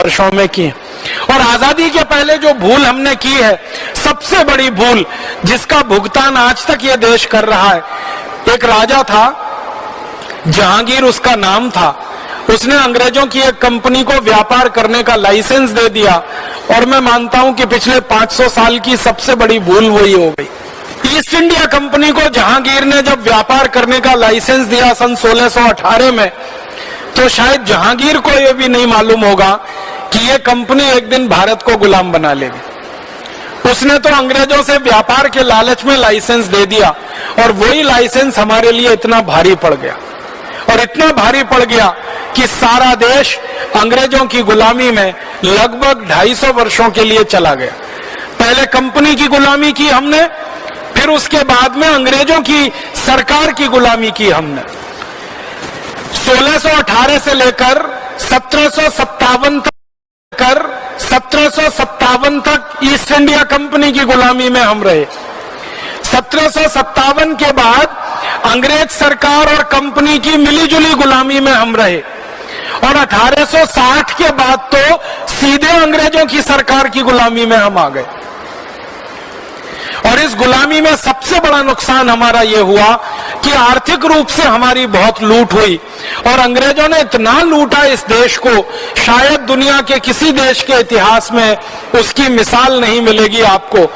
वर्षों में की। और आजादी के पहले जो भूल हमने की है, सबसे बड़ी भूल जिसका भुगतान आज तक ये देश कर रहा है, एक राजा था, जहांगीर उसका नाम था, उसने अंग्रेजों की एक कंपनी को व्यापार करने का लाइसेंस दे दिया। और मैं मानता हूं कि पिछले 500 साल की सबसे बड़ी भूल वही हो गई। ईस्ट इंडिया कंपनी को जहांगीर ने जब व्यापार करने का लाइसेंस दिया सन 1618 में, तो शायद जहांगीर को यह भी नहीं मालूम होगा कि यह कंपनी एक दिन भारत को गुलाम बना लेगी। उसने तो अंग्रेजों से व्यापार के लालच में लाइसेंस दे दिया, और वही लाइसेंस हमारे लिए इतना भारी पड़ गया, और इतना भारी पड़ गया कि सारा देश अंग्रेजों की गुलामी में लगभग 250 वर्षों के लिए चला गया। पहले कंपनी की गुलामी की हमने, फिर उसके बाद में अंग्रेजों की सरकार की गुलामी की हमने। 1618 से लेकर 1757 तक ईस्ट इंडिया कंपनी की गुलामी में हम रहे। 1757 के बाद अंग्रेज सरकार और कंपनी की मिलीजुली गुलामी में हम रहे, और 1860 के बाद तो सीधे अंग्रेजों की सरकार की गुलामी में हम आ गए। और इस गुलामी में सबसे बड़ा नुकसान हमारा यह हुआ कि आर्थिक रूप से हमारी बहुत लूट हुई, और अंग्रेजों ने इतना लूटा इस देश को, शायद दुनिया के किसी देश के इतिहास में उसकी मिसाल नहीं मिलेगी आपको।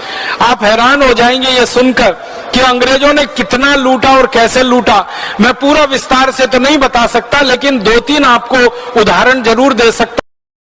आप हैरान हो जाएंगे ये सुनकर कि अंग्रेजों ने कितना लूटा और कैसे लूटा। मैं पूरा विस्तार से तो नहीं बता सकता, लेकिन 2-3 आपको उदाहरण जरूर दे सकता